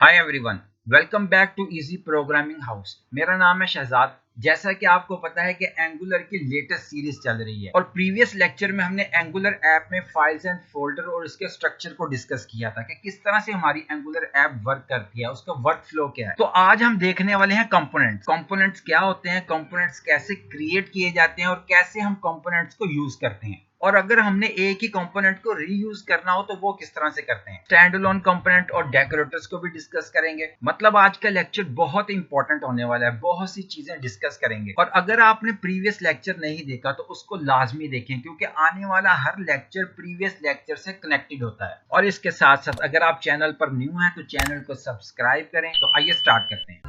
Hi everyone, welcome back to Easy Programming House. मेरा नाम है शहजाद। जैसा कि आपको पता है कि एंगुलर की लेटेस्ट सीरीज चल रही है और प्रीवियस लेक्चर में हमने एंगुलर ऐप में फाइल्स एंड फोल्डर और उसके स्ट्रक्चर को डिस्कस किया था कि किस तरह से हमारी एंगुलर ऐप वर्क करती है, उसका वर्क फ्लो क्या है। तो आज हम देखने वाले हैं कंपोनेंट्स। कंपोनेंट्स क्या होते हैं, कंपोनेंट्स कैसे क्रिएट किए जाते हैं और कैसे हम कंपोनेंट्स को यूज करते हैं। और अगर हमने एक ही कंपोनेंट को रीयूज करना हो तो वो किस तरह से करते हैं। स्टैंड अलोन कंपोनेंट और डेकोरेटर्स को भी डिस्कस करेंगे। मतलब आज का लेक्चर बहुत इंपॉर्टेंट होने वाला है, बहुत सी चीजें डिस्कस करेंगे। और अगर आपने प्रीवियस लेक्चर नहीं देखा तो उसको लाजमी देखें, क्योंकि आने वाला हर लेक्चर प्रीवियस लेक्चर से कनेक्टेड होता है। और इसके साथ साथ अगर आप चैनल पर न्यू हैं तो चैनल को सब्सक्राइब करें। तो आइए स्टार्ट करते हैं।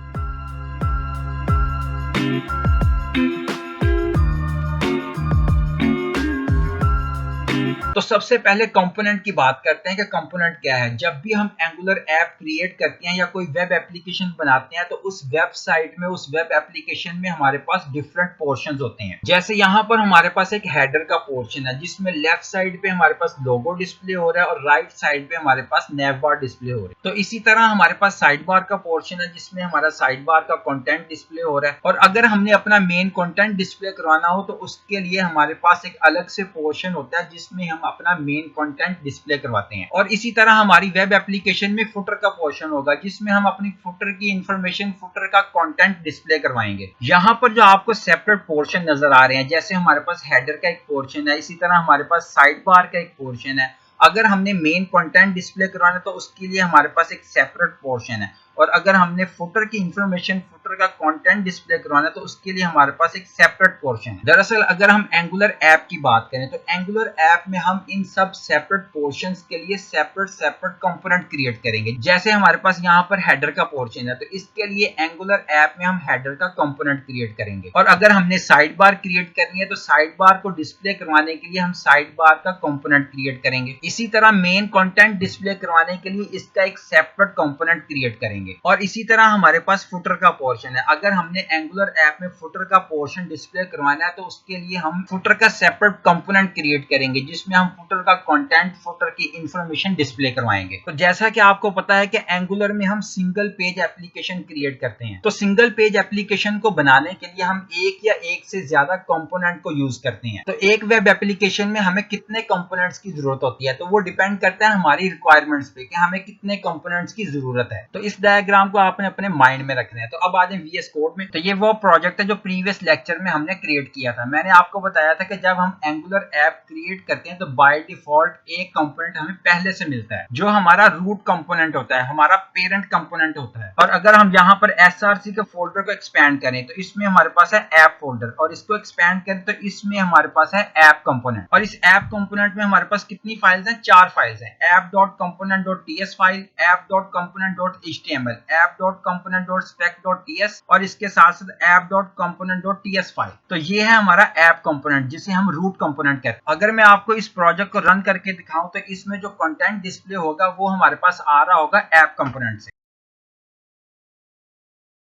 तो सबसे पहले कंपोनेंट की बात करते हैं कि कंपोनेंट क्या है। जब भी हम एंगुलर ऐप क्रिएट करते हैं या कोई वेब एप्लीकेशन बनाते हैं तो उस वेबसाइट में, उस वेब एप्लीकेशन में हमारे पास डिफरेंट पोर्शंस होते हैं। जैसे यहाँ पर हमारे पास एक हेडर का पोर्शन है जिसमें लेफ्ट साइड पे हमारे पास लोगो डिस्प्ले हो रहा है और राइट साइड पे हमारे पास नेव बार डिस्प्ले हो रही है। तो इसी तरह हमारे पास साइड बार का पोर्शन है जिसमें हमारा साइड बार का कंटेंट डिस्प्ले हो रहा है। और अगर हमने अपना मेन कंटेंट डिस्प्ले करवाना हो तो उसके लिए हमारे पास एक अलग से पोर्शन होता है जिसमें हम अपना मेन कंटेंट डिस्प्ले करवाते हैं। और इसी तरह हमारी वेब एप्लीकेशन में फुटर का पोर्शन होगा जिसमें हम अपनी फुटर की इंफॉर्मेशन, फुटर का कंटेंट डिस्प्ले करवाएंगे। यहाँ पर जो आपको सेपरेट पोर्शन नजर आ रहे हैं, जैसे हमारे पास हेडर का एक पोर्शन है, इसी तरह हमारे पास साइड बार का एक पोर्शन है। अगर हमने मेन कंटेंट डिस्प्ले करवाना तो उसके लिए हमारे पास एक सेपरेट पोर्शन है। और अगर हमने फुटर की इंफॉर्मेशन, फुटर का कंटेंट डिस्प्ले करवाना तो उसके लिए हमारे पास एक सेपरेट पोर्शन है। दरअसल अगर हम एंगुलर ऐप की बात करें तो एंगुलर ऐप में हम इन सब सेपरेट पोर्शंस के लिए सेपरेट कंपोनेंट क्रिएट करेंगे। जैसे हमारे पास यहाँ पर हेडर का पोर्शन है तो इसके लिए एंगुलर ऐप में हम हेडर का कंपोनेंट क्रिएट करेंगे। और अगर हमने साइड बार क्रिएट करनी है तो साइड बार को डिस्प्ले करवाने के लिए हम साइड बार का कंपोनेंट क्रिएट करेंगे। इसी तरह मेन कंटेंट डिस्प्ले करवाने के लिए इसका एक सेपरेट कंपोनेंट क्रिएट करेंगे। और इसी तरह हमारे पास फुटर का पोर्शन है। अगर हमने एंगुलर ऐप में फुटर का पोर्शन डिस्प्ले करवाना है तो उसके लिए हम फुटर का सेपरेट कंपोनेंट क्रिएट करेंगे जिसमें हम फुटर का कंटेंट, फुटर की इंफॉर्मेशन डिस्प्ले करवाएंगे। तो जैसा कि आपको पता है कि एंगुलर में हम सिंगल पेज एप्लीकेशन क्रिएट करते हैं। तो सिंगल पेज एप्लीकेशन को बनाने के लिए हम एक या एक से ज्यादा कंपोनेंट को यूज करते हैं। तो एक वेब एप्लीकेशन में हमें कितने कंपोनेंट्स की जरूरत होती है तो वो डिपेंड करता है हमारी रिक्वायरमेंट्स पे कि हमें कितने कंपोनेंट्स की जरूरत है। तो इस डायग्राम को आपने अपने माइंड में रखना है। तो अब आ जाए वीएस कोड में। तो ये वो प्रोजेक्ट है जो प्रीवियस लेक्चर में हमने क्रिएट किया था। मैंने आपको बताया था कि जब हम एंगुलर ऐप क्रिएट करते हैं तो बाय डिफॉल्ट एक कंपोनेंट हमें पहले से मिलता है जो हमारा रूट कंपोनेंट होता है, हमारा पेरेंट कंपोनेंट होता है। और अगर हम यहाँ पर एसआरसी के फोल्डर को एक्सपेंड करें तो इसमें हमारे पास है ऐप फोल्डर, और इसको एक्सपेंड करें तो इसमें हमारे पास है ऐप कंपोनेंट। और इस ऐप कंपोनेंट में हमारे पास कितनी फाइल्स हैं? 4 फाइल्स हैं। app.component.ts फाइल, app.component.html, app.component.spec.ts और इसके साथ साथ app.component.ts फाइल। तो ये है हमारा ऐप कंपोनेंट जिसे हम रूट कंपोनेंट कहते हैं। अगर मैं आपको इस प्रोजेक्ट को रन करके दिखाऊं तो इसमें जो कंटेंट डिस्प्ले होगा वो हमारे पास आ रहा होगा ऐप कंपोनेंट से।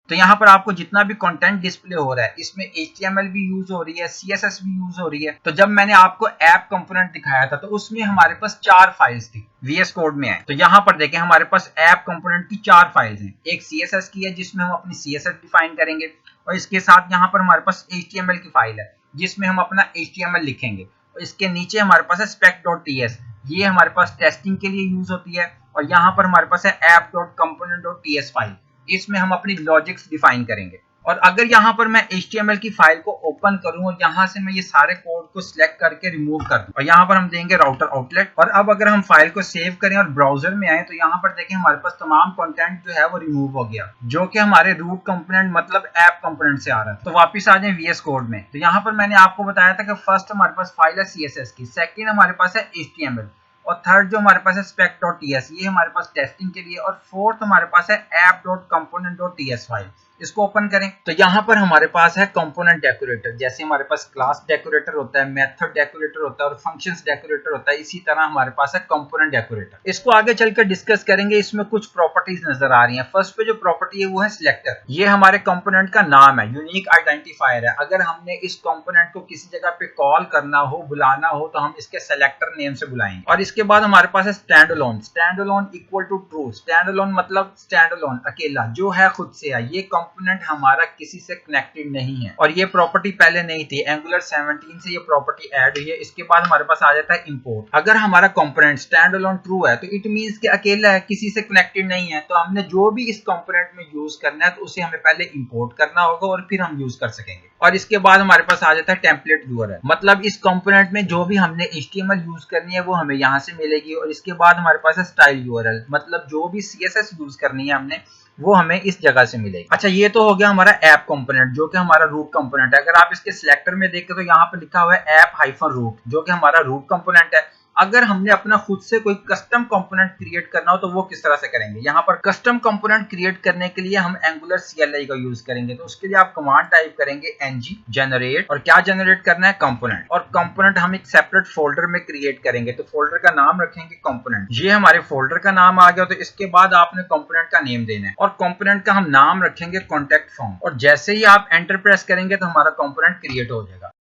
तो यहाँ पर आपको जितना भी कंटेंट डिस्प्ले हो रहा है इसमें HTML भी यूज हो रही है, CSS भी यूज हो रही है। तो जब मैंने आपको ऐप कंपोनेंट दिखाया था तो उसमें हमारे पास 4 फाइल्स थी, VS कोड में है। तो यहाँ पर देखें हमारे पास ऐप कंपोनेंट की 4 फाइल्स हैं। एक CSS की है जिसमें हम अपनी CSS डिफाइन करेंगे, और इसके साथ यहाँ पर हमारे पास HTML की फाइल है जिसमें हम अपना HTML लिखेंगे। और इसके नीचे हमारे पास है spec.ts, ये हमारे पास टेस्टिंग के लिए यूज होती है। और यहाँ पर हमारे पास है app.component.ts फाइल, इसमें हम अपनी लॉजिक्स डिफाइन करेंगे। और अगर यहाँ पर मैं HTML की फाइल को ओपन करूं और यहाँ से मैं ये सारे कोड को सिलेक्ट करके रिमूव कर दूं और यहाँ पर हम देंगे राउटर आउटलेट। और अब अगर हम फाइल को सेव करें और ब्राउजर में आए तो यहाँ पर देखें हमारे पास तमाम कंटेंट जो है वो रिमूव हो गया, जो कि हमारे रूट कंपोनेंट मतलब ऐप कंपोनेंट से आ रहा है। तो वापिस आ जाए VS कोड में। तो यहाँ पर मैंने आपको बताया था कि फर्स्ट हमारे पास फाइल है CSS की, सेकेंड हमारे पास है HTML, और थर्ड जो हमारे पास है spec.ts, ये हमारे पास टेस्टिंग के लिए, और फोर्थ हमारे पास है app.component.ts फाइल, इसको ओपन करें तो यहाँ पर हमारे पास है कंपोनेंट डेकोरेटर। जैसे हमारे पास क्लास डेकोरेटर होता है, मेथड डेकोरेटर होता है और फंक्शंस डेकोरेटर होता है, इसी तरह हमारे पास है कंपोनेंट डेकोरेटर। इसको आगे चलकर डिस्कस करेंगे। इसमें कुछ प्रॉपर्टीज नजर आ रही हैं। फर्स्ट पे जो प्रॉपर्टी है वो है सिलेक्टर। ये हमारे कंपोनेंट का नाम है, यूनिक आइडेंटिफायर है। अगर हमने इस कंपोनेंट को किसी जगह पे कॉल करना हो, बुलाना हो, तो हम इसके सेलेक्टर नेम से बुलाएंगे। और इसके बाद हमारे पास है stand alone. Stand alone equal to true. Stand alone मतलब स्टैंड अलोन, अकेला, जो है खुद से है। ये कंपोनेंट हमारा किसी से कनेक्टेड नहीं है और ये प्रॉपर्टी पहले नहीं थी, एंगुलर 17 से ये प्रॉपर्टी ऐड हुई है। इसके बाद हमारे पास आ जाता है इंपोर्ट। अगर हमारा कंपोनेंट स्टैंड अलोन ट्रू है तो इट मींस कि अकेला है, किसी से कनेक्टेड नहीं है। तो हमने जो भी इस कंपोनेंट में यूज करना है तो उसे हमें पहले इंपोर्ट करना होगा और फिर हम यूज कर सकेंगे। और इसके बाद हमारे पास आ जाता है टेम्पलेट यूआरएल, मतलब इस कंपोनेंट में जो भी हमने HTML यूज करनी है वो हमें यहाँ से मिलेगी। और इसके बाद हमारे पास है स्टाइल यूआरएल, मतलब जो भी CSS यूज करनी है हमने वो हमें इस जगह से मिलेगी। अच्छा, ये तो हो गया हमारा ऐप कंपोनेंट जो कि हमारा रूट कंपोनेंट है। अगर आप इसके सिलेक्टर में देखें तो यहाँ पर लिखा हुआ है ऐप हाइफन रूट, जो कि हमारा रूट कंपोनेंट है। अगर हमने अपना खुद से कोई कस्टम कंपोनेंट क्रिएट करना हो तो वो किस तरह से करेंगे। यहाँ पर कस्टम कंपोनेंट क्रिएट करने के लिए हम एंगुलर CLI का यूज करेंगे। तो उसके लिए आप कमांड टाइप करेंगे ng जनरेट, और क्या जनरेट करना है, कंपोनेंट। और कंपोनेंट हम एक सेपरेट फोल्डर में क्रिएट करेंगे। तो फोल्डर का नाम रखेंगे कंपोनेंट। ये हमारे फोल्डर का नाम आ गया। तो इसके बाद आपने कंपोनेंट का नेम देना है और कंपोनेंट का हम नाम रखेंगे कॉन्टैक्ट फॉर्म। और जैसे ही आप एंटर प्रेस करेंगे तो हमारा कंपोनेंट क्रिएट हो जाएगा।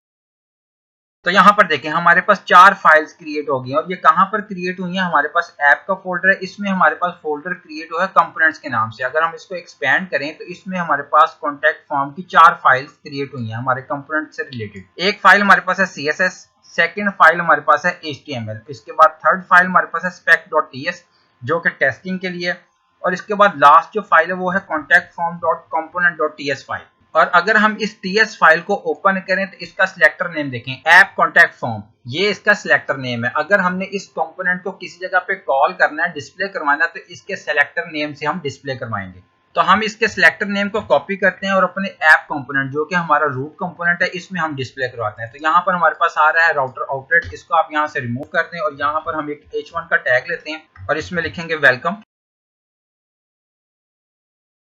तो यहाँ पर देखें हमारे पास 4 फाइल्स क्रिएट हो गई और ये कहाँ पर क्रिएट हुई है, हमारे पास ऐप का फोल्डर है, इसमें हमारे पास फोल्डर क्रिएट हुआ है कंपोनेंट्स के नाम से। अगर हम इसको एक्सपेंड करें तो इसमें हमारे पास कॉन्टैक्ट फॉर्म की 4 फाइल्स क्रिएट हुई हैं हमारे कंपोनेंट से रिलेटेड। एक फाइल हमारे पास है CSS, सेकेंड फाइल हमारे पास है HTML, इसके बाद थर्ड फाइल हमारे पास है spec.ts जो कि टेस्टिंग के लिए, और इसके बाद लास्ट जो फाइल है वो है contact form dot component.ts file. और अगर हम इस TS फाइल को ओपन करें तो इसका सिलेक्टर नेम देखें, ऐप कॉन्टैक्ट फॉर्म, ये इसका सिलेक्टर नेम है। अगर हमने इस कंपोनेंट को किसी जगह पे कॉल करना है, डिस्प्ले करवाना है, तो इसके सिलेक्टर नेम से हम डिस्प्ले करवाएंगे। तो हम इसके सिलेक्टर नेम को कॉपी करते हैं और अपने ऐप कंपोनेंट जो कि हमारा रूट कंपोनेंट है इसमें हम डिस्प्ले करवाते हैं। तो यहाँ पर हमारे पास आ रहा है राउटर आउटलेट, इसको आप यहाँ से रिमूव करते हैं और यहाँ पर हम एक H1 का टैग लेते हैं और इसमें लिखेंगे वेलकम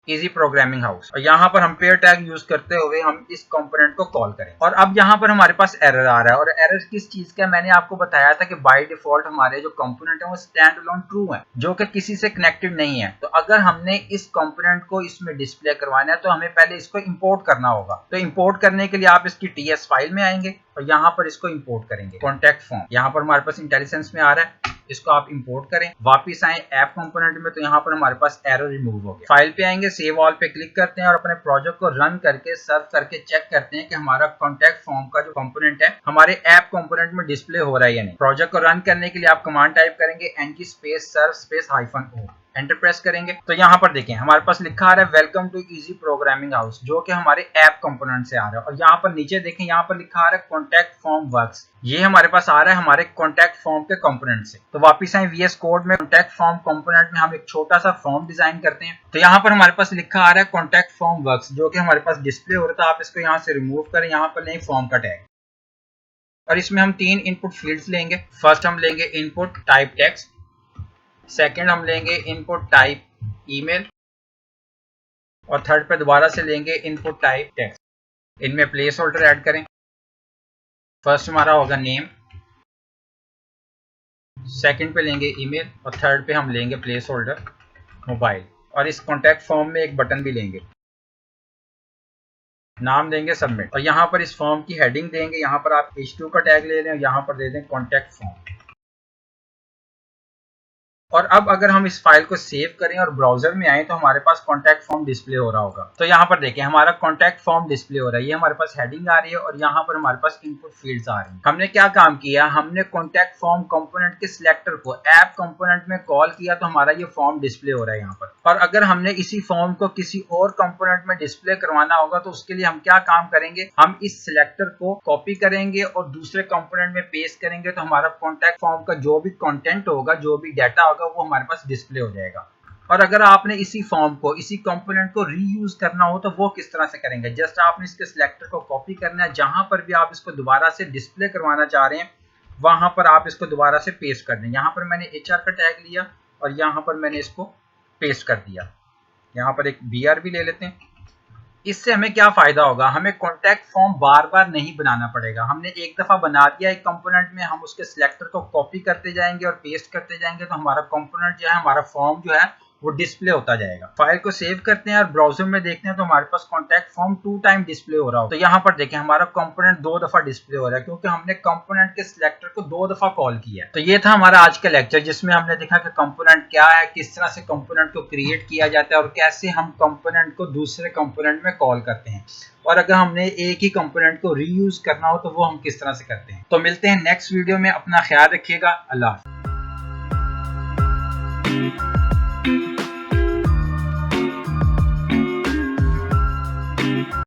इजी प्रोग्रामिंग हाउस, और यहाँ पर हम पेयर टैग यूज करते हुए हम इस कंपोनेंट को कॉल करें। और अब यहाँ पर हमारे पास एरर आ रहा है, और एरर किस चीज का, मैंने आपको बताया था कि बाय डिफॉल्ट हमारे जो कंपोनेंट है वो स्टैंड अलोन ट्रू है, जो कि किसी से कनेक्टेड नहीं है। तो अगर हमने इस कंपोनेंट को इसमें डिस्प्ले करवाना है तो हमें पहले इसको इंपोर्ट करना होगा। तो इंपोर्ट करने के लिए आप इसकी TS फाइल में आएंगे और यहाँ पर इसको इंपोर्ट करेंगे कॉन्टैक्ट फॉर्म। यहाँ पर हमारे पास इंटेलिजेंस में आ रहा है, इसको आप इंपोर्ट करें। वापिस आए ऐप कंपोनेंट में तो यहाँ पर हमारे पास एरर रिमूव हो गया। फाइल पे आएंगे, सेव ऑल पे क्लिक करते हैं और अपने प्रोजेक्ट को रन करके सर्व करके चेक करते हैं कि हमारा कॉन्टैक्ट फॉर्म का जो कंपोनेंट है हमारे ऐप कंपोनेंट में डिस्प्ले हो रहा है या नहीं। प्रोजेक्ट को रन करने के लिए आप कमांड टाइप करेंगे ng स्पेस सर्व स्पेस -o, एंटर प्रेस करेंगे तो यहाँ पर देखें हमारे पास लिखा आ रहा है welcome to Easy Programming House, जो कि हमारे ऐप कंपोनेंट से आ रहा है। और यहाँ पर नीचे देखें, यहाँ पर लिखा आ रहा है कॉन्टैक्ट फॉर्म वर्क्स, ये हमारे पास आ रहा है हमारे कॉन्टैक्ट फॉर्म के कंपोनेंट से। तो वापिस आए VS कोड में, कॉन्टैक्ट फॉर्म कंपोनेंट में हम एक छोटा सा फॉर्म डिजाइन करते हैं। तो यहाँ पर हमारे पास लिखा आ रहा है कॉन्टैक्ट फॉर्म वर्क्स, जो कि हमारे पास डिस्प्ले हो रहा था। आप इसको यहाँ से रिमूव करें, यहाँ पर लें फॉर्म का टैग और इसमें हम 3 इनपुट फील्ड्स लेंगे। फर्स्ट हम लेंगे इनपुट टाइप टेक्स्ट, सेकेंड हम लेंगे इनपुट टाइप ईमेल, और थर्ड पे दोबारा से लेंगे इनपुट टाइप टेक्स्ट। इनमें प्लेस होल्डर ऐड करें। फर्स्ट हमारा होगा नेम, सेकंड पे लेंगे ईमेल और थर्ड पे हम लेंगे प्लेस होल्डर मोबाइल। और इस कॉन्टैक्ट फॉर्म में एक बटन भी लेंगे, नाम देंगे सबमिट, और यहाँ पर इस फॉर्म की हेडिंग देंगे। यहाँ पर आप H2 का टैग ले लें और यहाँ पर दे दें कॉन्टैक्ट फॉर्म। और अब अगर हम इस फाइल को सेव करें और ब्राउजर में आए तो हमारे पास कॉन्टैक्ट फॉर्म डिस्प्ले हो रहा होगा। तो यहाँ पर देखें हमारा कॉन्टैक्ट फॉर्म डिस्प्ले हो रहा है, ये हमारे पास हेडिंग आ रही है और यहाँ पर हमारे पास इनपुट फील्ड्स आ रही हैं। हमने क्या काम किया, हमने कॉन्टैक्ट फॉर्म कंपोनेंट के सिलेक्टर को ऐप कंपोनेंट में कॉल किया तो हमारा ये फॉर्म डिस्प्ले हो रहा है यहाँ पर। और अगर हमने इसी फॉर्म को किसी और कंपोनेंट में डिस्प्ले करवाना होगा तो उसके लिए हम क्या काम करेंगे, हम इस सिलेक्टर को कॉपी करेंगे और दूसरे कंपोनेंट में पेस्ट करेंगे। तो हमारा कॉन्टैक्ट फॉर्म का जो भी कंटेंट होगा, जो भी डाटा होगा, वो हमारे पास डिस्प्ले हो जाएगा। और अगर आपने इसी फॉर्म को, इसी कंपोनेंट को रीयूज करना हो तो वो किस तरह से करेंगे, जस्ट आपने इसके सिलेक्टर को कॉपी करना है, जहां पर भी आप इसको दोबारा से डिस्प्ले करवाना चाह रहे हैं वहां पर आप इसको दोबारा से पेस्ट कर दें। यहाँ पर मैंने HR का टैग लिया और यहाँ पर मैंने इसको पेस्ट कर दिया। यहाँ पर एक BR भी ले लेते हैं इससे हमें क्या फायदा होगा, हमें कॉन्टैक्ट फॉर्म बार बार नहीं बनाना पड़ेगा। हमने एक दफा बना दिया एक कंपोनेंट में, हम उसके सिलेक्टर को कॉपी करते जाएंगे और पेस्ट करते जाएंगे, तो हमारा कंपोनेंट जो है, हमारा फॉर्म जो है वो डिस्प्ले होता जाएगा। फाइल को सेव करते हैं और ब्राउजर में देखते हैं तो हमारे पास कॉन्टैक्ट फॉर्म 2 टाइम डिस्प्ले हो रहा हो। तो यहाँ पर देखें हमारा कंपोनेंट 2 दफा डिस्प्ले हो रहा है, क्योंकि हमने कंपोनेंट के सिलेक्टर को 2 दफा कॉल किया है। तो ये था हमारा आज का लेक्चर, जिसमें हमने देखा कि कंपोनेंट क्या है, किस तरह से कंपोनेंट को क्रिएट किया जाता है और कैसे हम कंपोनेंट को दूसरे कंपोनेंट में कॉल करते हैं, और अगर हमने एक ही कंपोनेंट को रीयूज करना हो तो वो हम किस तरह से करते हैं। तो मिलते हैं नेक्स्ट वीडियो में, अपना ख्याल रखिएगा। अल्लाह।